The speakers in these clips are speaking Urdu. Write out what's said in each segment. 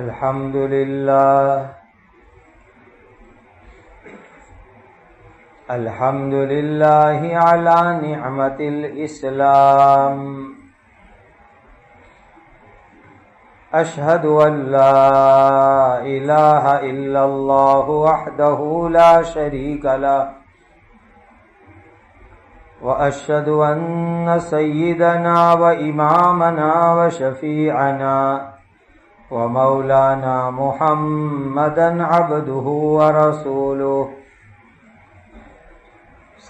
الحمد لله الحمد لله على نعمة الإسلام أشهد أن لا إله إلا الله وحده لا شريك له وأشهد أن سيدنا وإمامنا وشفيعنا ومولانا محمدا عبده ورسوله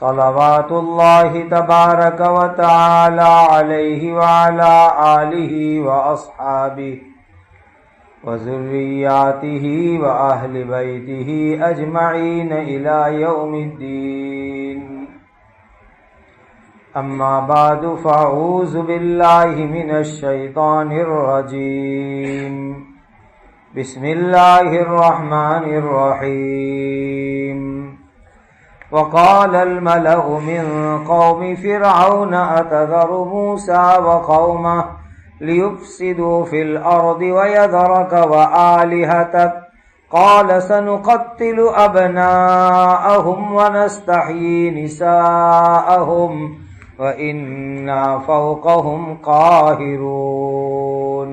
صلوات الله تبارك وتعالى عليه وعلى آله وأصحابه وذرياته وأهل بيته أجمعين إلى يوم الدين. أما بعد فأعوذ بالله من الشيطان الرجيم. بسم الله الرحمن الرحيم. وقال الملأ من قوم فرعون أتذر موسى وقومه ليفسدوا في الأرض ويذرك وآلهتك قال سنقتل أبناءهم ونستحيي نساءهم وَإِنَّا فَوْقَهُمْ قَاهِرُونَ.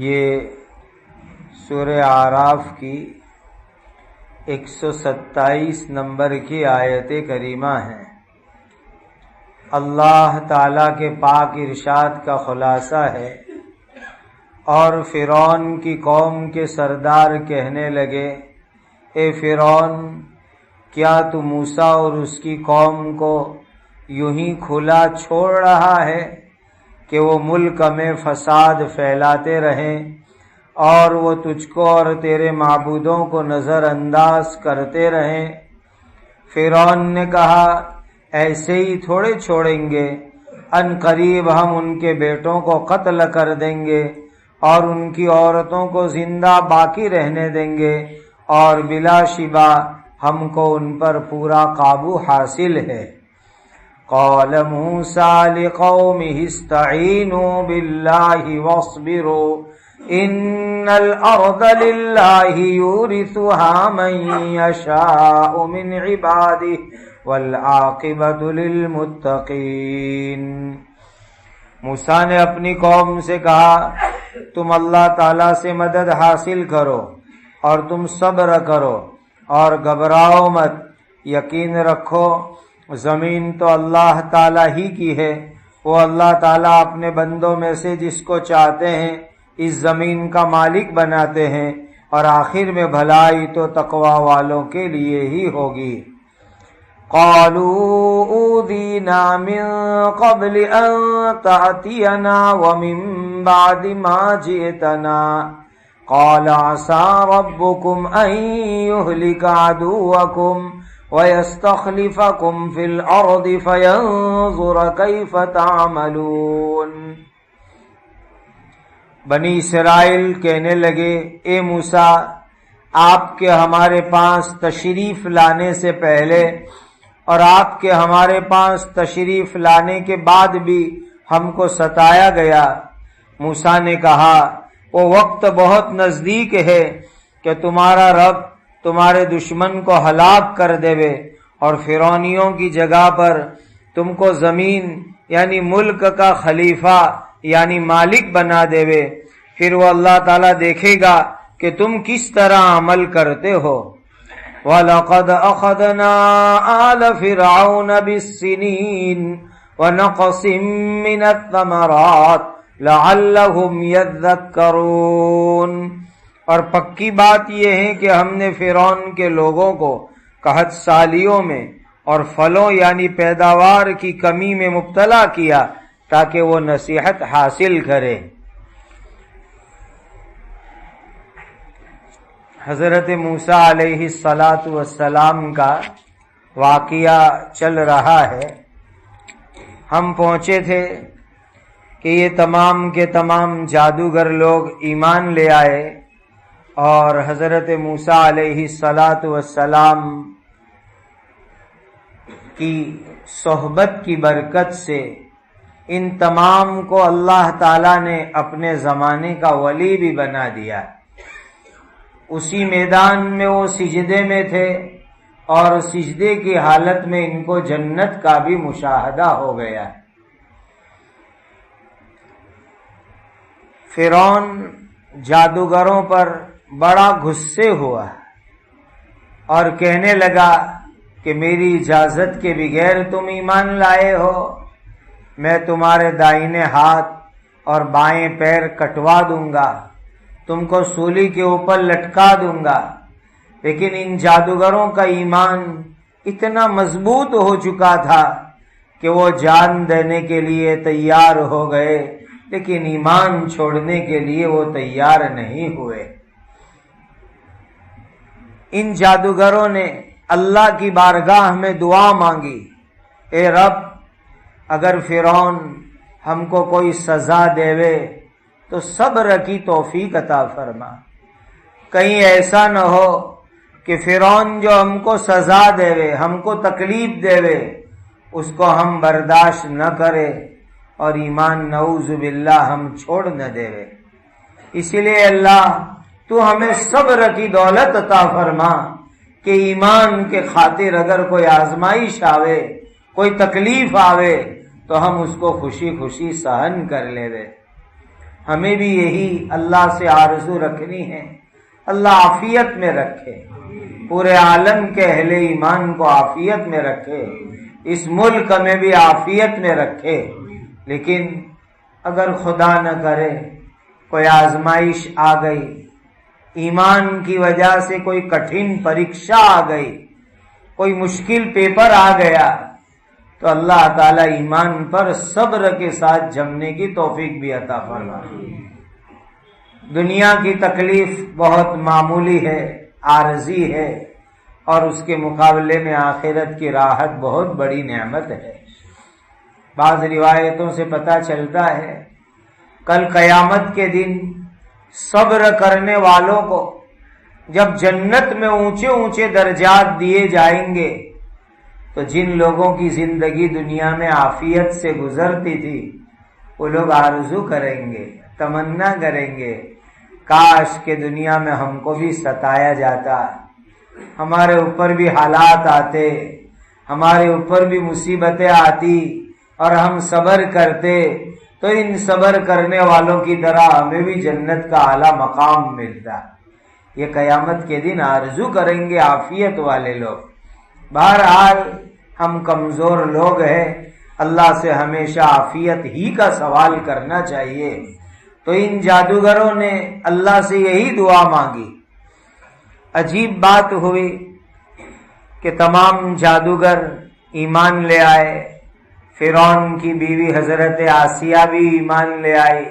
یہ سورہ اعراف کی 127 نمبر کی آیت کریمہ ہے. اللہ تعالی کے پاک ارشاد کا خلاصہ ہے. اور فرعون کی قوم کے سردار کہنے لگے، اے فرعون، کیا تو موسیٰ اور اس کی قوم کو یوں ہی کھلا چھوڑ رہا ہے کہ وہ ملک میں فساد پھیلاتے رہیں اور وہ تجھ کو اور تیرے معبودوں کو نظر انداز کرتے رہیں؟ فرعون نے کہا، ایسے ہی تھوڑے چھوڑیں گے، ان قریب ہم ان کے بیٹوں کو قتل کر دیں گے اور ان کی عورتوں کو زندہ باقی رہنے دیں گے، اور بلا شبہ ہم کو ان پر پورا قابو حاصل ہے. قال موسیٰ لقومه استعینوا باللہ واصبروا ان الارض للہ یورثها من یشاء من عباده والعاقبۃ للمتقین. موسیٰ نے اپنی قوم سے کہا، تم اللہ تعالیٰ سے مدد حاصل کرو اور تم صبر کرو اور گھبراؤ مت. یقین رکھو زمین تو اللہ تعالیٰ ہی کی ہے. وہ اللہ تعالیٰ اپنے بندوں میں سے جس کو چاہتے ہیں اس زمین کا مالک بناتے ہیں، اور آخر میں بھلائی تو تقوی والوں کے لیے ہی ہوگی. قالوا اوذینا من قبل ان تأتینا ومن بعد ما جئتنا قال عسى ربكم أن يهلك عدوكم ويستخلفكم في الأرض فينظر كيف تعملون. بنی اسرائیل کہنے لگے، اے موسیٰ، آپ کے ہمارے پاس تشریف لانے سے پہلے اور آپ کے ہمارے پاس تشریف لانے کے بعد بھی ہم کو ستایا گیا. موسیٰ نے کہا، وہ وقت بہت نزدیک ہے کہ تمہارا رب تمہارے دشمن کو ہلاک کر دے اور فرعونیوں کی جگہ پر تم کو زمین یعنی ملک کا خلیفہ یعنی مالک بنا دے. پھر وہ اللہ تعالیٰ دیکھے گا کہ تم کس طرح عمل کرتے ہو. وَلَقَدْ أَخَذْنَا آلَ فِرْعَوْنَ بِالسِّنِينَ وَنَقْصٍ مِّنَ الثَّمَرَاتِ لعلہم یذکرون. اور پکی بات یہ ہے کہ ہم نے فرعون کے لوگوں کو قحط سالیوں میں اور پھلوں یعنی پیداوار کی کمی میں مبتلا کیا تاکہ وہ نصیحت حاصل کرے. حضرت موسیٰ علیہ السلام کا واقعہ چل رہا ہے. ہم پہنچے تھے کہ یہ تمام کے تمام جادوگر لوگ ایمان لے آئے اور حضرت موسیٰ علیہ السلام کی صحبت کی برکت سے ان تمام کو اللہ تعالیٰ نے اپنے زمانے کا ولی بھی بنا دیا۔ اسی میدان میں وہ سجدے میں تھے اور سجدے کی حالت میں ان کو جنت کا بھی مشاہدہ ہو گیا۔ فرعون جادوگروں پر بڑا غصے ہوا اور کہنے لگا کہ میری اجازت کے بغیر تم ایمان لائے ہو، میں تمہارے دائیں ہاتھ اور بائیں پیر کٹوا دوں گا، تم کو سولی کے اوپر لٹکا دوں گا۔ لیکن ان جادوگروں کا ایمان اتنا مضبوط ہو چکا تھا کہ وہ جان دینے کے لیے تیار ہو گئے، لیکن ایمان چھوڑنے کے لیے وہ تیار نہیں ہوئے۔ ان جادوگروں نے اللہ کی بارگاہ میں دعا مانگی، اے رب اگر فرعون ہم کو کوئی سزا دیوے تو صبر کی توفیق عطا فرما، کہیں ایسا نہ ہو کہ فرعون جو ہم کو سزا دیوے، ہم کو تکلیف دیوے، اس کو ہم برداشت نہ کرے اور ایمان نعوذ باللہ ہم چھوڑ نہ دیوے۔ اسی لیے اللہ تو ہمیں صبر کی دولت عطا فرما کہ ایمان کے خاطر اگر کوئی آزمائش آوے، کوئی تکلیف آوے تو ہم اس کو خوشی خوشی سہن کر لے۔ ہمیں بھی یہی اللہ سے آرزو رکھنی ہے، اللہ عافیت میں رکھے، پورے عالم کے اہل ایمان کو عافیت میں رکھے، اس ملک میں بھی عافیت میں رکھے۔ لیکن اگر خدا نہ کرے کوئی آزمائش آ گئی، ایمان کی وجہ سے کوئی کٹھن پریکشا آ گئی، کوئی مشکل پیپر آ گیا، تو اللہ تعالی ایمان پر صبر کے ساتھ جمنے کی توفیق بھی عطا فرمائے۔ دنیا کی تکلیف بہت معمولی ہے، عارضی ہے، اور اس کے مقابلے میں آخرت کی راحت بہت بڑی نعمت ہے۔ بعض روایتوں سے پتہ چلتا ہے کل قیامت کے دن صبر کرنے والوں کو جب جنت میں اونچے اونچے درجات دیے جائیں گے تو جن لوگوں کی زندگی دنیا میں عافیت سے گزرتی تھی وہ لوگ آرزو کریں گے، تمنا کریں گے، کاش کہ دنیا میں ہم کو بھی ستایا جاتا، ہمارے اوپر بھی حالات آتے، ہمارے اوپر بھی مصیبتیں آتی اور ہم صبر کرتے تو ان صبر کرنے والوں کی طرح ہمیں بھی جنت کا اعلیٰ مقام ملتا۔ یہ قیامت کے دن آرزو کریں گے عافیت والے لوگ۔ بہرحال ہم کمزور لوگ ہیں، اللہ سے ہمیشہ عافیت ہی کا سوال کرنا چاہیے۔ تو ان جادوگروں نے اللہ سے یہی دعا مانگی۔ عجیب بات ہوئی کہ تمام جادوگر ایمان لے آئے، فرعون کی بیوی حضرت آسیہ بھی ایمان لے آئی،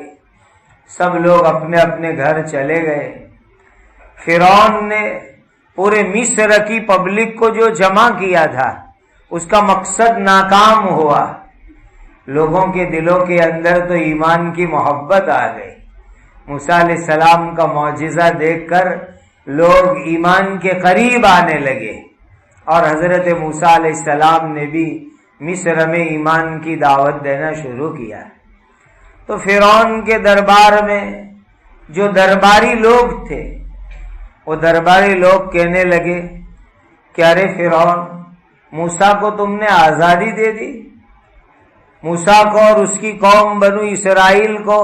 سب لوگ اپنے اپنے گھر چلے گئے۔ فرعون نے پورے مصر کی پبلک کو جو جمع کیا تھا اس کا مقصد ناکام ہوا، لوگوں کے دلوں کے اندر تو ایمان کی محبت آ گئی۔ موسیٰ علیہ السلام کا معجزہ دیکھ کر لوگ ایمان کے قریب آنے لگے، اور حضرت موسیٰ علیہ السلام نے بھی مصر میں ایمان کی دعوت دینا شروع کیا۔ تو فرعون کے دربار میں جو درباری لوگ تھے وہ درباری لوگ کہنے لگے کہ ارے فرعون، موسیٰ کو تم نے آزادی دے دی، موسیٰ کو اور اس کی قوم بنو اسرائیل کو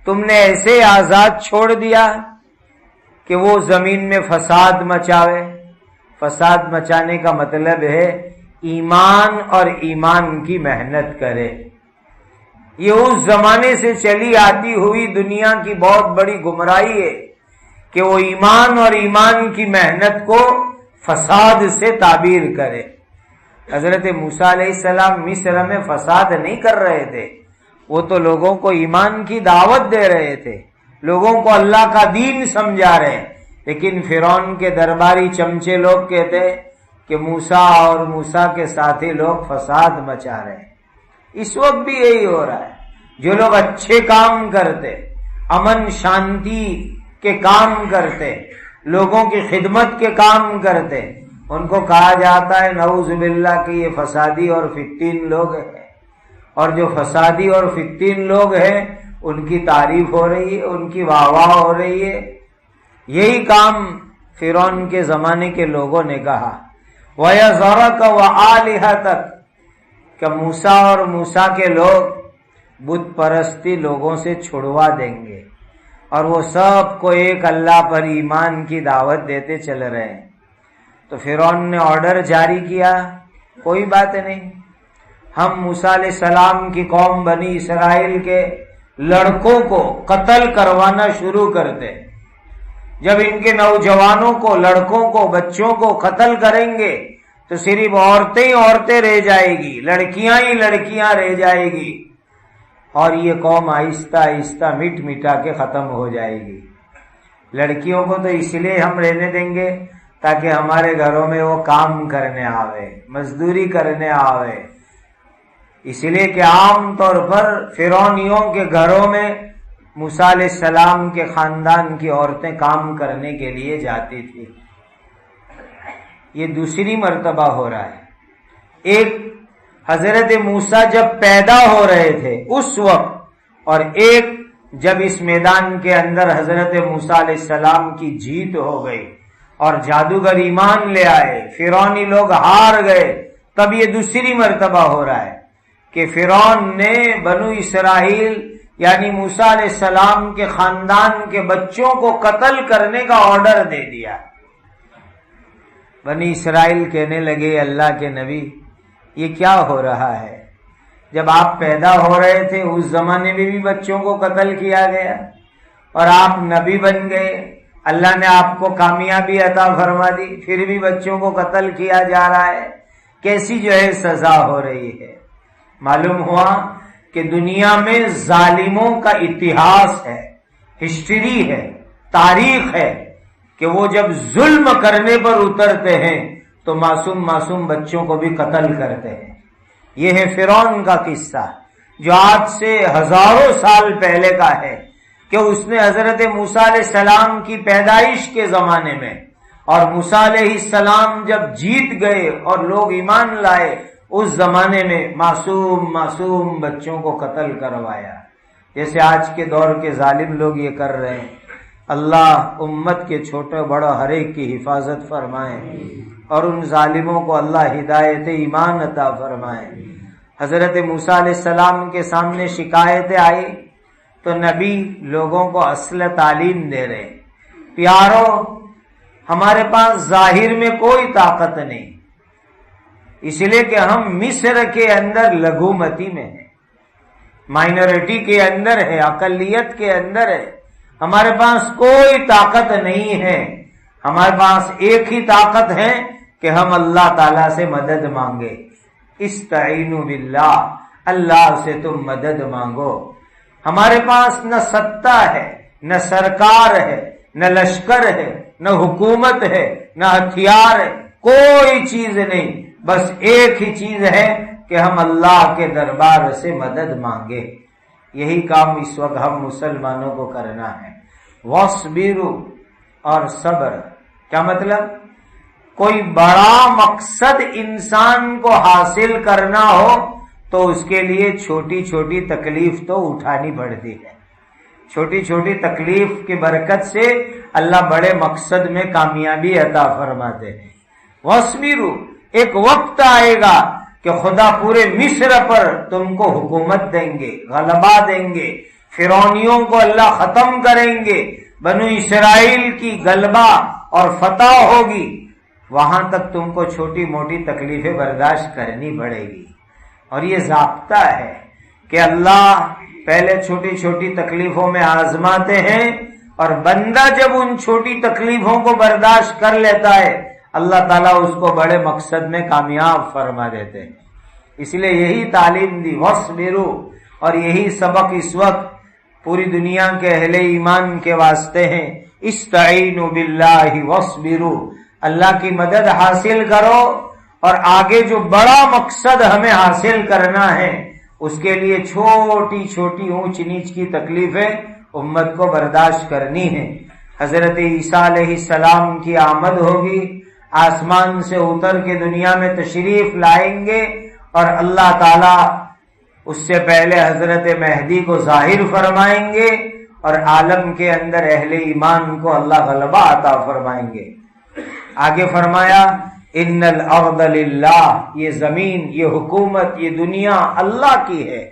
تم نے ایسے آزاد چھوڑ دیا کہ وہ زمین میں فساد مچاوے۔ فساد مچانے کا مطلب ہے ایمان اور ایمان کی محنت کرے۔ یہ اس زمانے سے چلی آتی ہوئی دنیا کی بہت بڑی گمراہی ہے کہ وہ ایمان اور ایمان کی محنت کو فساد سے تعبیر کرے۔ حضرت موسیٰ علیہ السلام مصر میں فساد نہیں کر رہے تھے، وہ تو لوگوں کو ایمان کی دعوت دے رہے تھے، لوگوں کو اللہ کا دین سمجھا رہے۔ لیکن فرعون کے درباری چمچے لوگ کہتے کہ موسیٰ اور موسیٰ کے ساتھی لوگ فساد مچا رہے ہیں۔ اس وقت بھی یہی ہو رہا ہے، جو لوگ اچھے کام کرتے، امن شانتی کے کام کرتے، لوگوں کی خدمت کے کام کرتے، ان کو کہا جاتا ہے نعوذ باللہ کہ یہ فسادی اور فتین لوگ ہیں۔ اور جو فسادی اور فتین لوگ ہیں ان کی تعریف ہو رہی ہے، ان کی واہ واہ ہو رہی ہے۔ یہی کام فرعون کے زمانے کے لوگوں نے کہا، وَيَذَرَكَ وَآلِهَتَكَ، کہ موسیٰ اور موسیٰ کے لوگ بت پرستی لوگوں سے چھڑوا دیں گے، اور وہ سب کو ایک اللہ پر ایمان کی دعوت دیتے چل رہے ہیں۔ تو فرعون نے آرڈر جاری کیا، کوئی بات نہیں، ہم موسیٰ علیہ السلام کی قوم بنی اسرائیل کے لڑکوں کو قتل کروانا شروع کر دیں۔ جب ان کے نوجوانوں کو، لڑکوں کو، بچوں کو قتل کریں گے تو صرف عورتیں ہی عورتیں رہ جائے گی، لڑکیاں ہی لڑکیاں رہ جائے گی، اور یہ قوم آہستہ آہستہ مٹ مٹا کے ختم ہو جائے گی۔ لڑکیوں کو تو اس لیے ہم رہنے دیں گے تاکہ ہمارے گھروں میں وہ کام کرنے آوے، مزدوری کرنے آوے، اس لیے کہ عام طور پر فرعونیوں کے گھروں میں موسیٰ علیہ السلام کے خاندان کی عورتیں کام کرنے کے لیے جاتی تھی۔ یہ دوسری مرتبہ ہو رہا ہے۔ ایک حضرت موسیٰ جب پیدا ہو رہے تھے اس وقت، اور ایک جب اس میدان کے اندر حضرت موسیٰ علیہ السلام کی جیت ہو گئی اور جادوگر ایمان لے آئے، فرعونی لوگ ہار گئے، تب یہ دوسری مرتبہ ہو رہا ہے کہ فرعون نے بنو اسرائیل یعنی موسیٰ علیہ السلام کے خاندان کے بچوں کو قتل کرنے کا آرڈر دے دیا۔ بنی اسرائیل کہنے لگے، اللہ کے نبی یہ کیا ہو رہا ہے؟ جب آپ پیدا ہو رہے تھے اس زمانے میں بھی بچوں کو قتل کیا گیا، اور آپ نبی بن گئے، اللہ نے آپ کو کامیابی عطا فرما دی، پھر بھی بچوں کو قتل کیا جا رہا ہے، کیسی جو ہے سزا ہو رہی ہے؟ معلوم ہوا کہ دنیا میں ظالموں کا اتہاس ہے، ہسٹری ہے، تاریخ ہے، کہ وہ جب ظلم کرنے پر اترتے ہیں تو معصوم معصوم بچوں کو بھی قتل کرتے ہیں۔ یہ ہے فرعون کا قصہ جو آج سے ہزاروں سال پہلے کا ہے، کہ اس نے حضرت موسیٰ علیہ السلام کی پیدائش کے زمانے میں، اور موسیٰ علیہ السلام جب جیت گئے اور لوگ ایمان لائے اس زمانے میں معصوم بچوں کو قتل کروایا، جیسے آج کے دور کے ظالم لوگ یہ کر رہے ہیں۔ اللہ امت کے چھوٹے بڑے ہر ایک کی حفاظت فرمائے، اور ان ظالموں کو اللہ ہدایت ایمان عطا فرمائے۔ حضرت موسیٰ علیہ السلام کے سامنے شکایتیں آئی تو نبی لوگوں کو اصل تعلیم دے رہے، پیارو ہمارے پاس ظاہر میں کوئی طاقت نہیں، اس لیے کہ ہم مصر کے اندر لگومتی میں ہیں، مائنورٹی کے اندر ہے، اقلیت کے اندر ہے، ہمارے پاس کوئی طاقت نہیں ہے، ہمارے پاس ایک ہی طاقت ہے کہ ہم اللہ تعالیٰ سے مدد مانگے۔ استعینوا باللہ، اللہ سے تم مدد مانگو۔ ہمارے پاس نہ ستہ ہے، نہ سرکار ہے، نہ لشکر ہے، نہ حکومت ہے، نہ ہتھیار ہے، کوئی چیز نہیں، بس ایک ہی چیز ہے کہ ہم اللہ کے دربار سے مدد مانگے۔ یہی کام اس وقت ہم مسلمانوں کو کرنا ہے۔ وَاصْبِرُوا، اور صبر، کیا مطلب؟ کوئی بڑا مقصد انسان کو حاصل کرنا ہو تو اس کے لیے چھوٹی چھوٹی تکلیف تو اٹھانی پڑتی ہے، چھوٹی چھوٹی تکلیف کی برکت سے اللہ بڑے مقصد میں کامیابی عطا فرماتے ہیں۔ وَاصْبِرُوا، ایک وقت آئے گا کہ خدا پورے مصر پر تم کو حکومت دیں گے، غلبہ دیں گے، فرعونیوں کو اللہ ختم کریں گے، بنو اسرائیل کی غلبہ اور فتح ہوگی، وہاں تک تم کو چھوٹی موٹی تکلیفیں برداشت کرنی پڑے گی۔ اور یہ ضابطہ ہے کہ اللہ پہلے چھوٹی چھوٹی تکلیفوں میں آزماتے ہیں، اور بندہ جب ان چھوٹی تکلیفوں کو برداشت کر لیتا ہے اللہ تعالیٰ اس کو بڑے مقصد میں کامیاب فرما دیتے ہیں۔ اس لیے یہی تعلیم دی، وَاصْبِرُوا، اور یہی سبق اس وقت پوری دنیا کے اہل ایمان کے واسطے ہیں۔ استعینوا باللہ وَاصْبِرُوا، اللہ کی مدد حاصل کرو، اور آگے جو بڑا مقصد ہمیں حاصل کرنا ہے اس کے لیے چھوٹی چھوٹی اونچ نیچ کی تکلیفیں امت کو برداشت کرنی ہے۔ حضرت عیسیٰ علیہ السلام کی آمد ہوگی، آسمان سے اتر کے دنیا میں تشریف لائیں گے، اور اللہ تعالی اس سے پہلے حضرت مہدی کو ظاہر فرمائیں گے اور عالم کے اندر اہل ایمان کو اللہ غلبہ عطا فرمائیں گے۔ آگے فرمایا ان الارض للہ، یہ زمین، یہ حکومت، یہ دنیا اللہ کی ہے۔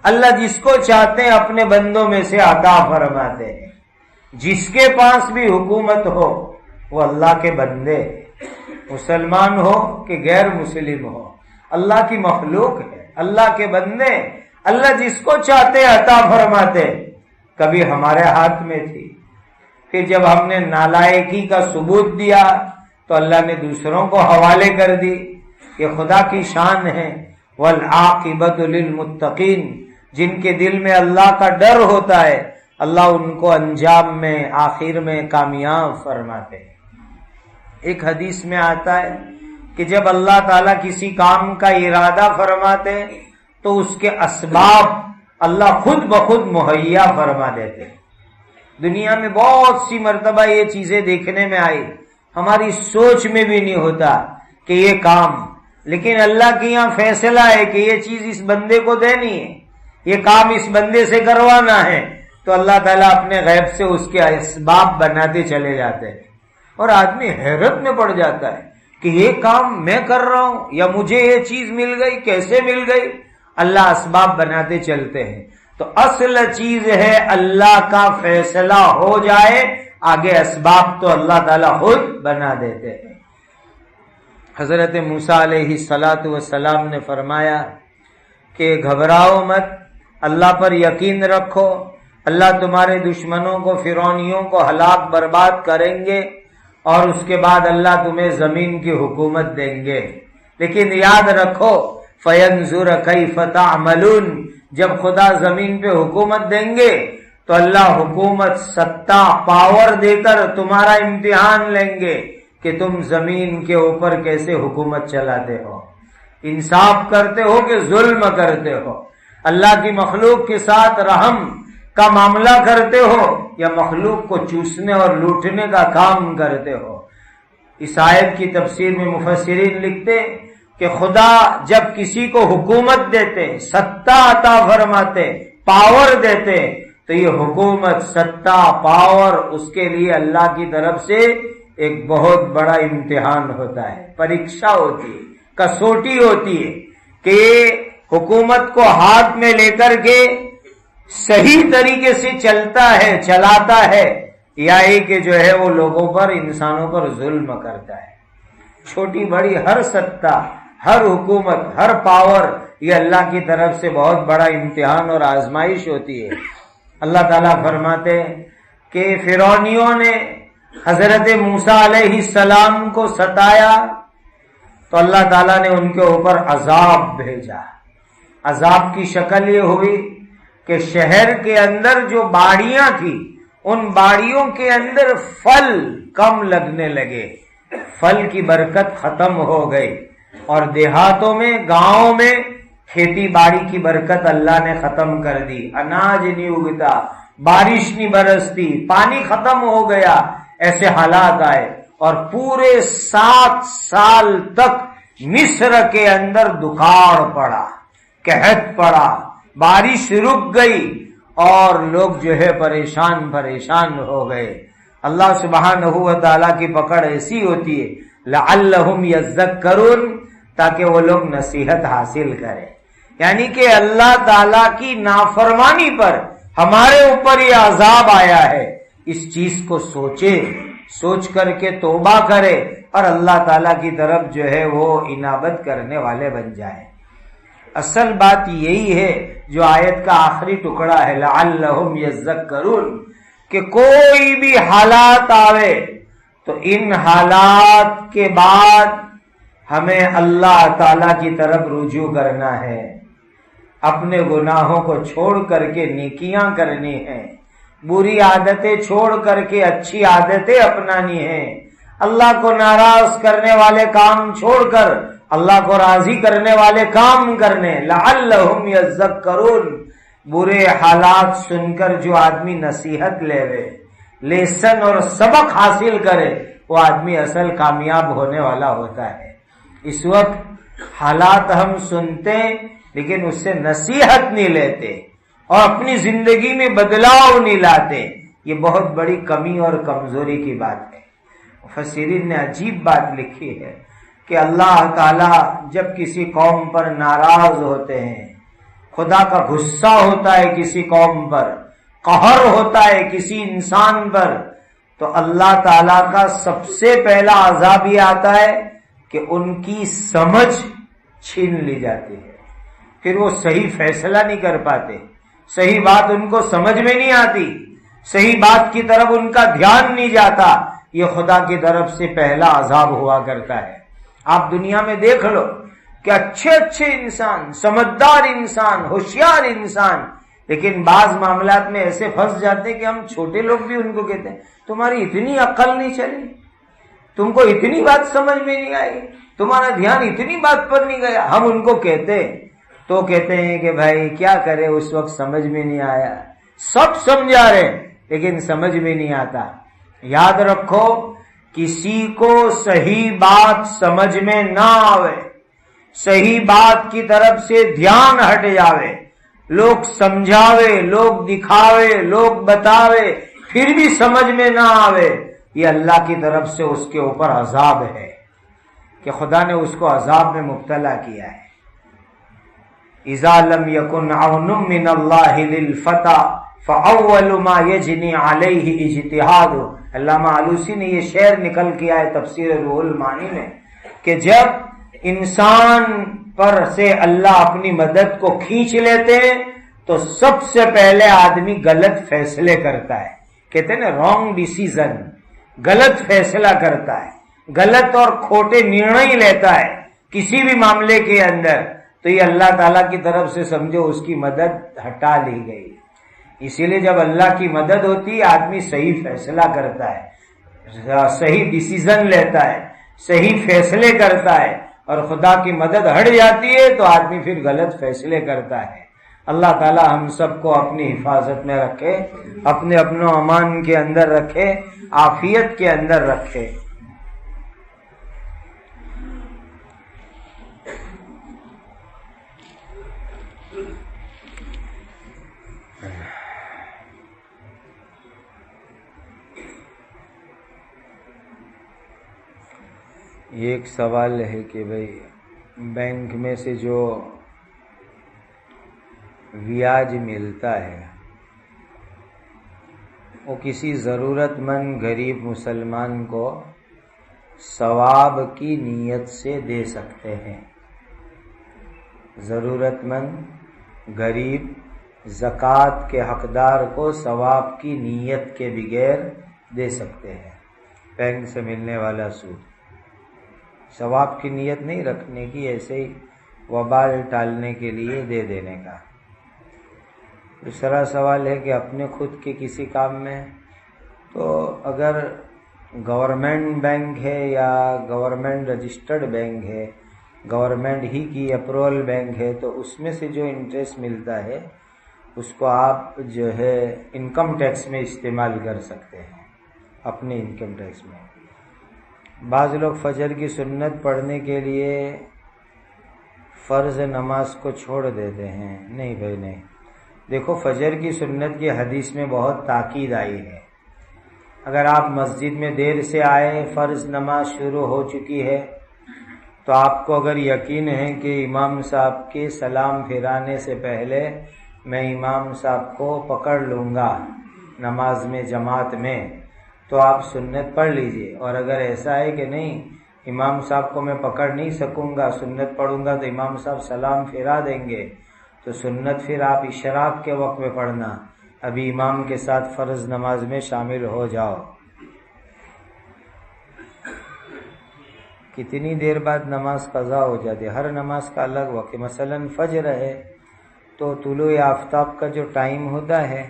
اللہ جس کو چاہتے ہیں اپنے بندوں میں سے عطا فرماتے ہیں۔ جس کے پاس بھی حکومت ہو وہ اللہ کے بندے، مسلمان ہو کہ غیر مسلم ہو، اللہ کی مخلوق ہے، اللہ کے بندے۔ اللہ جس کو چاہتے عطا فرماتے۔ کبھی ہمارے ہاتھ میں تھی، پھر جب ہم نے نالائکی کا ثبوت دیا تو اللہ نے دوسروں کو حوالے کر دی۔ یہ خدا کی شان ہے۔ والعاقبۃ للمتقین، جن کے دل میں اللہ کا ڈر ہوتا ہے اللہ ان کو انجام میں، آخر میں کامیاب فرماتے ہیں۔ ایک حدیث میں آتا ہے کہ جب اللہ تعالیٰ کسی کام کا ارادہ فرماتے تو اس کے اسباب اللہ خود بخود مہیا فرما دیتے ہیں۔ دنیا میں بہت سی مرتبہ یہ چیزیں دیکھنے میں آئی، ہماری سوچ میں بھی نہیں ہوتا کہ یہ کام، لیکن اللہ کے یہاں فیصلہ ہے کہ یہ چیز اس بندے کو دینی ہے، یہ کام اس بندے سے کروانا ہے، تو اللہ تعالیٰ اپنے غیب سے اس کے اسباب بناتے چلے جاتے ہیں، اور آدمی حیرت میں پڑ جاتا ہے کہ یہ کام میں کر رہا ہوں یا مجھے یہ چیز مل گئی، کیسے مل گئی؟ اللہ اسباب بناتے چلتے ہیں۔ تو اصل چیز ہے اللہ کا فیصلہ ہو جائے، آگے اسباب تو اللہ تعالیٰ خود بنا دیتے ہیں۔ حضرت موسیٰ علیہ السلام نے فرمایا کہ گھبراؤ مت، اللہ پر یقین رکھو، اللہ تمہارے دشمنوں کو، فرعونیوں کو ہلاک برباد کریں گے، اور اس کے بعد اللہ تمہیں زمین کی حکومت دیں گے، لیکن یاد رکھو فَيَنْظُرَ كَيْفَ تَعْمَلُونَ، جب خدا زمین پہ حکومت دیں گے تو اللہ حکومت، ستا، پاور دے کر تمہارا امتحان لیں گے کہ تم زمین کے اوپر کیسے حکومت چلاتے ہو، انصاف کرتے ہو کہ ظلم کرتے ہو، اللہ کی مخلوق کے ساتھ رحم کا معاملہ کرتے ہو یا مخلوق کو چوسنے اور لوٹنے کا کام کرتے ہو۔ اس آیت کی تفسیر میں مفسرین لکھتے کہ خدا جب کسی کو حکومت دیتے، ستا عطا فرماتے، پاور دیتے، تو یہ حکومت، ستا، پاور اس کے لیے اللہ کی طرف سے ایک بہت بڑا امتحان ہوتا ہے، پریکشا ہوتی ہے، کسوٹی ہوتی ہے کہ حکومت کو ہاتھ میں لے کر کے صحیح طریقے سے چلتا ہے، چلاتا ہے، یا یہ کہ جو ہے وہ لوگوں پر، انسانوں پر ظلم کرتا ہے۔ چھوٹی بڑی ہر ستا، ہر حکومت، ہر پاور، یہ اللہ کی طرف سے بہت بڑا امتحان اور آزمائش ہوتی ہے۔ اللہ تعالیٰ فرماتے ہیں کہ فرعونیوں نے حضرت موسیٰ علیہ السلام کو ستایا تو اللہ تعالیٰ نے ان کے اوپر عذاب بھیجا۔ عذاب کی شکل یہ ہوئی کہ شہر کے اندر جو باڑیاں تھی، ان باڑیوں کے اندر پھل کم لگنے لگے، پھل کی برکت ختم ہو گئی، اور دیہاتوں میں، گاؤں میں کھیتی باڑی کی برکت اللہ نے ختم کر دی، اناج نہیں اگتا، بارش نہیں برستی، پانی ختم ہو گیا، ایسے حالات آئے، اور پورے 7 سال تک مصر کے اندر دکاڑ پڑا، قحط پڑا، بارش رک گئی، اور لوگ جو ہے پریشان ہو گئے۔ اللہ سبحانہ و تعالیٰ کی پکڑ ایسی ہوتی ہے لعلہم یذکرون، تاکہ وہ لوگ نصیحت حاصل کریں، یعنی کہ اللہ تعالیٰ کی نافرمانی پر ہمارے اوپر یہ عذاب آیا ہے، اس چیز کو سوچے، سوچ کر کے توبہ کرے، اور اللہ تعالیٰ کی طرف جو ہے وہ انابت کرنے والے بن جائیں۔ اصل بات یہی ہے جو آیت کا آخری ٹکڑا ہے لعلہم یذکرون، کہ کوئی بھی حالات آوے تو ان حالات کے بعد ہمیں اللہ تعالیٰ کی طرف رجوع کرنا ہے، اپنے گناہوں کو چھوڑ کر کے نیکیاں کرنی ہیں، بری عادتیں چھوڑ کر کے اچھی عادتیں اپنانی ہیں، اللہ کو ناراض کرنے والے کام چھوڑ کر اللہ کو راضی کرنے والے کام کرنے۔ لعلہم یذکرون، برے حالات سن کر جو آدمی نصیحت لے، لیسن اور سبق حاصل کرے، وہ آدمی اصل کامیاب ہونے والا ہوتا ہے۔ اس وقت حالات ہم سنتے لیکن اس سے نصیحت نہیں لیتے اور اپنی زندگی میں بدلاؤ نہیں لاتے، یہ بہت بڑی کمی اور کمزوری کی بات ہے۔ مفسرین نے عجیب بات لکھی ہے کہ اللہ تعالی جب کسی قوم پر ناراض ہوتے ہیں، خدا کا غصہ ہوتا ہے کسی قوم پر، قہر ہوتا ہے کسی انسان پر، تو اللہ تعالی کا سب سے پہلا عذاب یہ آتا ہے کہ ان کی سمجھ چھین لی جاتی ہے، پھر وہ صحیح فیصلہ نہیں کر پاتے، صحیح بات ان کو سمجھ میں نہیں آتی، صحیح بات کی طرف ان کا دھیان نہیں جاتا۔ یہ خدا کی طرف سے پہلا عذاب ہوا کرتا ہے۔ آپ دنیا میں دیکھ لو کہ اچھے اچھے انسان، سمجھدار انسان، ہوشیار انسان، لیکن بعض معاملات میں ایسے پھنس جاتے ہیں کہ ہم چھوٹے لوگ بھی ان کو کہتے ہیں تمہاری اتنی عقل نہیں چلی، تم کو اتنی بات سمجھ میں نہیں آئی، تمہارا دھیان اتنی بات پر نہیں گیا۔ ہم ان کو کہتے تو کہتے ہیں کہ بھائی کیا کرے، اس وقت سمجھ میں نہیں آیا، سب سمجھا رہے لیکن سمجھ میں نہیں آتا۔ یاد رکھو، کسی کو صحیح بات سمجھ میں نہ آوے، صحیح بات کی طرف سے دھیان ہٹ جاوے، لوگ سمجھاوے، لوگ دکھاوے، لوگ بتاوے، پھر بھی سمجھ میں نہ آوے، یہ اللہ کی طرف سے اس کے اوپر عذاب ہے کہ خدا نے اس کو عذاب میں مبتلا کیا ہے۔ اذا لم يكن عون من الله للفتى فاول ما يجني عليه اجتهاد۔ علامہ آلوسی نے یہ شعر نکل کیا ہے تفسیر روح المعانی میں کہ جب انسان پر سے اللہ اپنی مدد کو کھینچ لیتے ہیں تو سب سے پہلے آدمی غلط فیصلے کرتا ہے، کہتے ہیں نا رانگ ڈیسیزن، غلط فیصلہ کرتا ہے، غلط اور کھوٹے نرنے لیتا ہے کسی بھی معاملے کے اندر، تو یہ اللہ تعالیٰ کی طرف سے سمجھو اس کی مدد ہٹا لی گئی۔ اسی لیے جب اللہ کی مدد ہوتی ہے آدمی صحیح فیصلہ کرتا ہے، صحیح ڈیسیزن لیتا ہے، صحیح فیصلے کرتا ہے، اور خدا کی مدد ہٹ جاتی ہے تو آدمی پھر غلط فیصلے کرتا ہے۔ اللہ تعالیٰ ہم سب کو اپنی حفاظت میں رکھے، اپنے امن و امان کے اندر رکھے، عافیت کے اندر رکھے۔ ایک سوال ہے کہ بھئی بینک میں سے جو بیاج ملتا ہے وہ کسی ضرورت مند غریب مسلمان کو ثواب کی نیت سے دے سکتے ہیں؟ ضرورت مند غریب زکوٰۃ کے حقدار کو ثواب کی نیت کے بغیر دے سکتے ہیں، بینک سے ملنے والا سود ثواب کی نیت نہیں رکھنے کی، ایسے ہی وبال ٹالنے کے لیے دے دینے کا۔ دوسرا سوال ہے کہ اپنے خود کے کسی کام میں، تو اگر گورنمنٹ بینک ہے یا گورنمنٹ رجسٹرڈ بینک ہے، گورنمنٹ ہی کی اپروول بینک ہے، تو اس میں سے جو انٹرسٹ ملتا ہے اس کو آپ جو ہے انکم ٹیکس میں استعمال کر سکتے ہیں، اپنے انکم ٹیکس میں۔ بعض لوگ فجر کی سنت پڑھنے کے لیے فرض نماز کو چھوڑ دیتے ہیں۔ نہیں بھائی نہیں، دیکھو فجر کی سنت کی حدیث میں بہت تاکید آئی ہے۔ اگر آپ مسجد میں دیر سے آئے، فرض نماز شروع ہو چکی ہے، تو آپ کو اگر یقین ہے کہ امام صاحب کے سلام پھرانے سے پہلے میں امام صاحب کو پکڑ لوں گا نماز میں جماعت میں، تو آپ سنت پڑھ لیجئے۔ اور اگر ایسا ہے کہ نہیں امام صاحب کو میں پکڑ نہیں سکوں گا، سنت پڑھوں گا تو امام صاحب سلام پھرا دیں گے، تو سنت پھر آپ اشراق کے وقت میں پڑھنا، ابھی امام کے ساتھ فرض نماز میں شامل ہو جاؤ۔ کتنی دیر بعد نماز قضا ہو جاتی ہے، ہر نماز کا الگ وقت، مثلا فجر ہے تو طلوع آفتاب کا جو ٹائم ہوتا ہے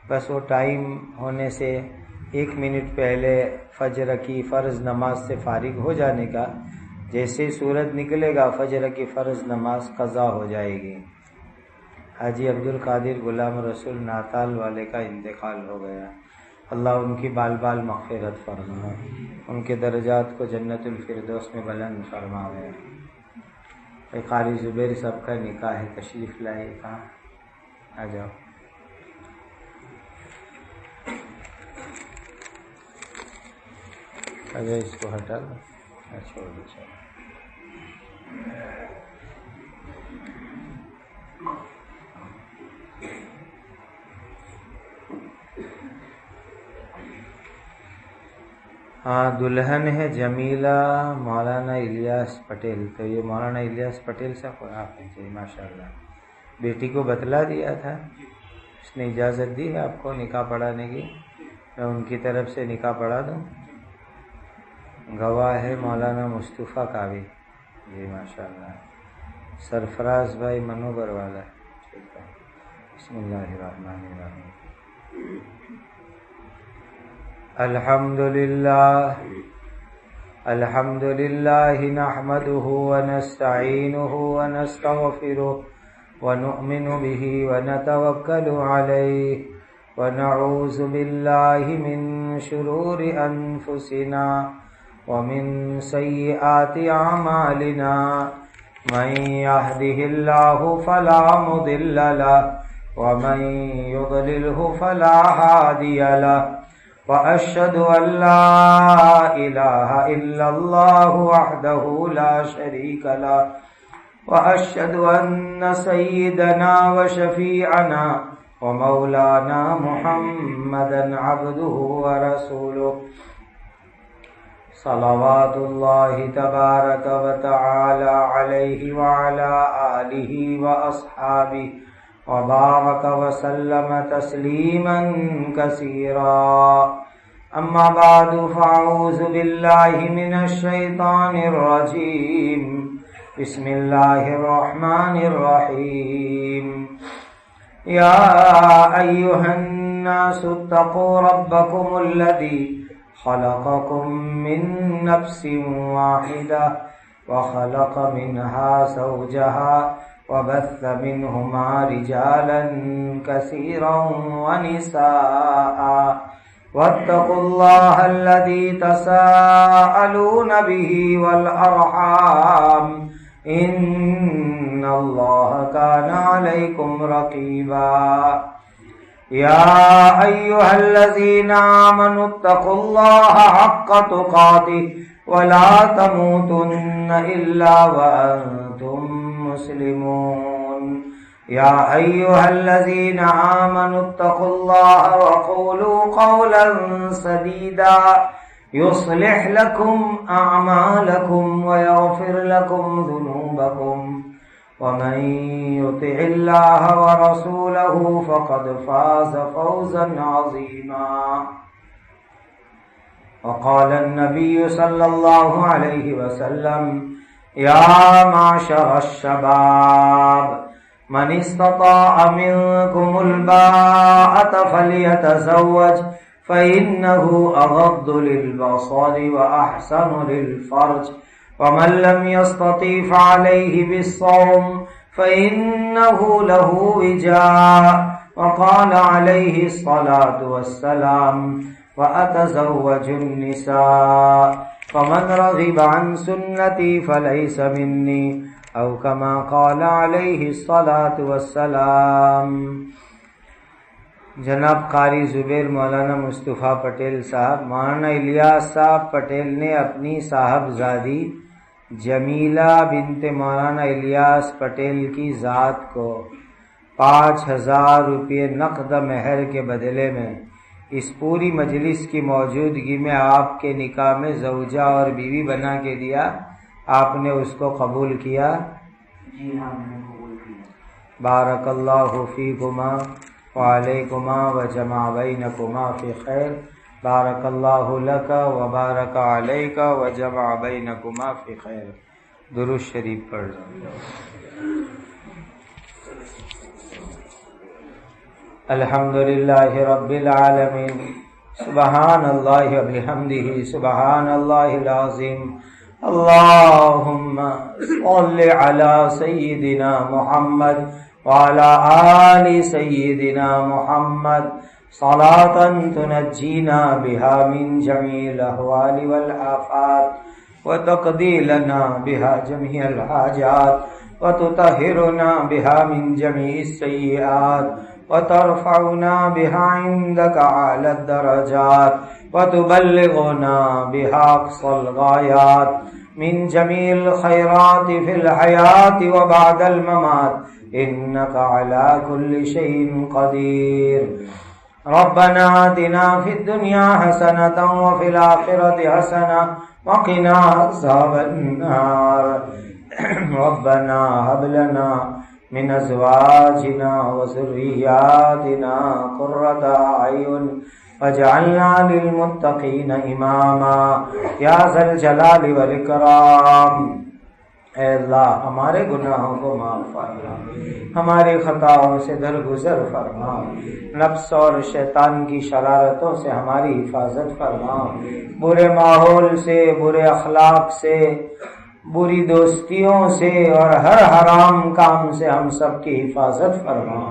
بس وہ ٹائم ہونے سے 1 منٹ پہلے فجر کی فرض نماز سے فارغ ہو جانے کا، جیسے ہی سورج نکلے گا فجر کی فرض نماز قضا ہو جائے گی۔ حاجی عبد القادر غلام رسول ناتال والے کا انتقال ہو گیا، اللہ ان کی بال بال مغفرت فرمائے، ان کے درجات کو جنت الفردوس میں بلند فرمائے۔ قاری زبیر صاحب کا نکاح ہے، تشریف لائے، کہاں آ جاؤ. اگر اس کو ہٹا دو، چھوڑ دو. ہاں، دلہن ہے جمیلہ مولانا الیاس پٹیل. تو یہ مولانا الیاس پٹیل صاحب آپ ہیں جی، ماشاء اللہ. بیٹی کو بتلا دیا تھا، اس نے اجازت دی ہے آپ کو نکاح پڑھانے کی. میں ان کی طرف سے نکاح پڑھا دوں. گواہ ہے مولانا مصطفیٰ قاوی جی، ماشاء اللہ. سرفراز بھائی منوبر والا. بسم اللہ الرحمن الرحیم. الحمد للہ نحمده ونستعینه ونستغفره ونؤمن به ونتوکل علیہ ونعوذ باللہ من شرور انفسنا ومن سیئات اعمالنا من يهده اللہ فلا مضل له ومن يضلله فلا هادی له وأشهد أن لا إله إلا الله وحده لا شريك له وأشهد أن سيدنا وشفيعنا ومولانا محمدا عبده ورسوله صلوات الله تبارك وتعالى عليه وعلى آله وأصحابه وبارك وسلم تسليما كثيرا. أما بعد فأعوذ بالله من الشيطان الرجيم. بسم الله الرحمن الرحيم. يا أيها الناس اتقوا ربكم الذي خلقكم من نفس واحدة وخلق منها زوجها وبث منهما رجالا كثيرا ونساء واتقوا الله الذي تساءلون به والأرحام إن الله كان عليكم رقيبا. يا أيها الذين آمنوا اتقوا الله حق تقاته ولا تموتن إلا وأنتم مسلمون. يا أيها الذين آمنوا اتقوا الله وقولوا قولا سديدا يصلح لكم أعمالكم ويغفر لكم ذنوبكم ومن يطع الله ورسوله فقد فاز فوزا عظيما. وقال النبي صلى الله عليه وسلم يا معشر الشباب من استطاع منكم الباءة فليتزوج فإنه أغض للبصر وأحسن للفرج ومن لم يستطع فعليه بالصوم فإنه له وجاء. وقال عليه الصلاة والسلام وأتزوج النساء فمن رغب عن سنتي فليس مني او كما قال علیہ الصلاۃ والسلام. جناب قاری زبیر مولانا مصطفیٰ پٹیل صاحب، مولانا الیاس صاحب پٹیل نے اپنی صاحبزادی جمیلہ بنت مولانا الیاس پٹیل کی ذات کو 5,000 روپے نقد مہر کے بدلے میں اس پوری مجلس کی موجودگی میں آپ کے نکاح میں زوجہ اور بیوی بنا کے دیا. آپ نے اس کو قبول کیا؟ جی ہاں، میں نے قبول کیا. بارک اللہ فیکما وعلیکما وجمع بینکما فی خیر. بارک اللہ لک وبارک علیک وجمع بینکما فی خیر. درود شریف پڑھ لو. الحمدللہ رب العالمین. سبحان اللہ وبحمدہ سبحان اللہ العظیم. اللہم صل علی سیدنا محمد وعلی آل سیدنا محمد صلاة تنجینا بها من جمیع الاحوال والآفات وتقضي لنا بها جميع الحاجات وتطهرنا بها من جميع السيئات وترفعنا بها عندك أعلى الدرجات وتبلغنا بها أقصى الغايات من جميع الخيرات في الحياة وبعد الممات إنك على كل شيء قدير. ربنا آتنا في الدنيا حسنة وفي الآخرة حسنة وقنا عذاب النار. ربنا هب لنا من أزواجنا وذرياتنا قرة أعين واجعلنا للمتقين إماما یا ذا الجلال والإکرام. اے اللہ ہمارے گناہوں کو معاف فرما، ہماری خطاؤں سے درگزر فرما، نفس اور شیطان کی شرارتوں سے ہماری حفاظت فرما، برے ماحول سے، برے اخلاق سے، بری دوستیوں سے اور ہر حرام کام سے ہم سب کی حفاظت فرما.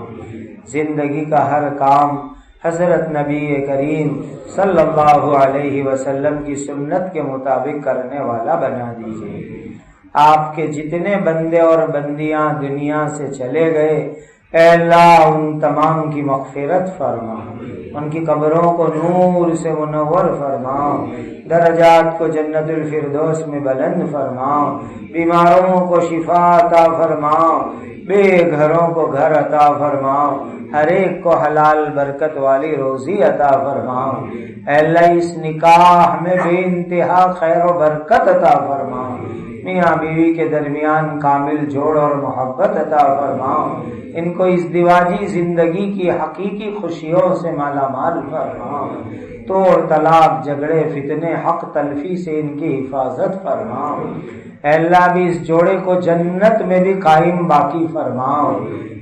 زندگی کا ہر کام حضرت نبی کریم صلی اللہ علیہ وسلم کی سنت کے مطابق کرنے والا بنا دیجیے. آپ کے جتنے بندے اور بندیاں دنیا سے چلے گئے، اے اللہ ان تمام کی مغفرت فرما، ان کی قبروں کو نور سے منور فرما، درجات کو جنت الفردوس میں بلند فرما، بیماروں کو شفا عطا فرما، بے گھروں کو گھر عطا فرما، ہر ایک کو حلال برکت والی روزی عطا فرما. اے اللہ اس نکاح میں بے انتہا خیر و برکت عطا فرما، میاں بیوی کے درمیان کامل جوڑ اور محبت عطا فرما، ان کو اس ازدواجی زندگی کی حقیقی خوشیوں سے مالا مال فرما، توڑ طلاق جھگڑے فتنے حق تلفی سے ان کی حفاظت فرما. اے اللہ بھی اس جوڑے کو جنت میں بھی قائم باقی فرما.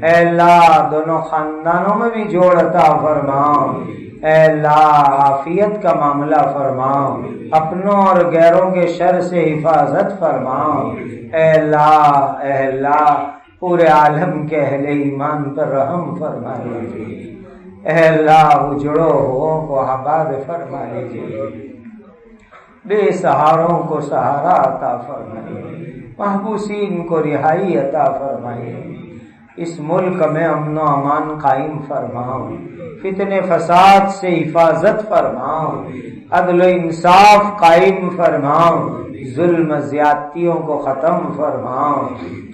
اے اللہ دونوں خاندانوں میں بھی جوڑ عطا فرما. اے اللہ عافیت کا معاملہ فرما، اپنوں اور غیروں کے شر سے حفاظت فرما. اے اللہ پورے عالم کے اہل ایمان پر رحم فرما لیجیے. اے اللہ اجڑوں کو آباد فرما لیجیے، بے سہاروں کو سہارا عطا فرمائیے، محبوسین کو رہائی عطا فرمائیے. اس ملک میں امن و امان قائم فرماؤ، فتنے فساد سے حفاظت فرماؤ، عدل و انصاف قائم فرماؤ، ظلم زیادتیوں کو ختم فرماؤ.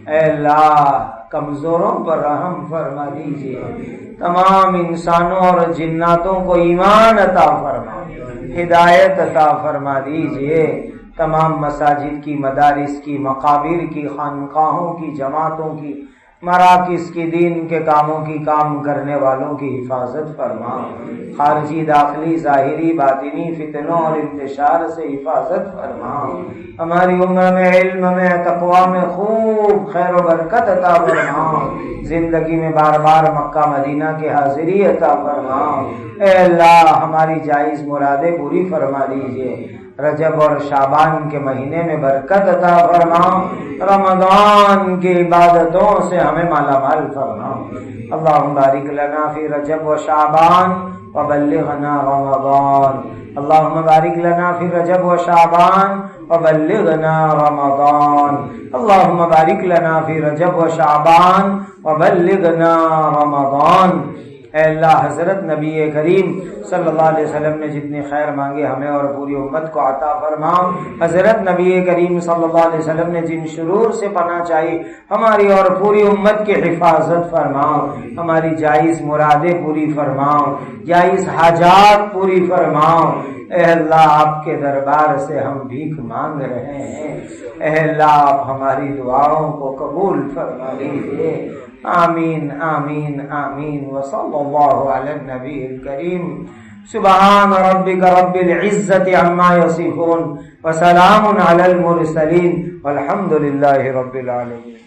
اے اللہ کمزوروں پر رحم فرما دیجیے، تمام انسانوں اور جناتوں کو ایمان عطا فرما، ہدایت عطا فرما دیجیے. تمام مساجد کی، مدارس کی، مقابر کی، خانقاہوں کی، جماعتوں کی، مراکز کی، دین کے کاموں کی کام کرنے والوں کی حفاظت فرما، خارجی داخلی ظاہری باطنی فتنوں اور انتشار سے حفاظت فرما. ہماری عمر میں، علم میں، تقوی میں خوب خیر و برکت عطا فرما، زندگی میں بار بار مکہ مدینہ کی حاضری عطا فرما. اے اللہ ہماری جائز مرادیں پوری فرما دیجیے. رجب اور شعبان کے مہینے میں برکت عطا فرما، رمضان کی عبادتوں سے ہمیں مالا مال فرما. اللہم بارک لنا فی رجب و شعبان وبلغنا رمضان. اللہم بارک لنا فی رجب و شعبان وبلغنا رمضان. اللہم بارک لنا فی رجب و شعبان وبلغنا رمضان. اے اللہ حضرت نبی کریم صلی اللہ علیہ وسلم نے جتنی خیر مانگے ہمیں اور پوری امت کو عطا فرما. حضرت نبی کریم صلی اللہ علیہ وسلم نے جن شرور سے پناہ چاہی ہماری اور پوری امت کی حفاظت فرما. ہماری جائز مرادیں پوری فرما، جائز حاجات پوری فرما. اے اللہ آپ کے دربار سے ہم بھیک مانگ رہے ہیں. اے اللہ آپ ہماری دعاؤں کو قبول فرما لیجیے. آمین آمین آمین. وصلی اللہ علی النبی الکریم. سبحان ربک رب العزت عما یصفون وسلام علی المرسلین والحمد للہ رب العالمین.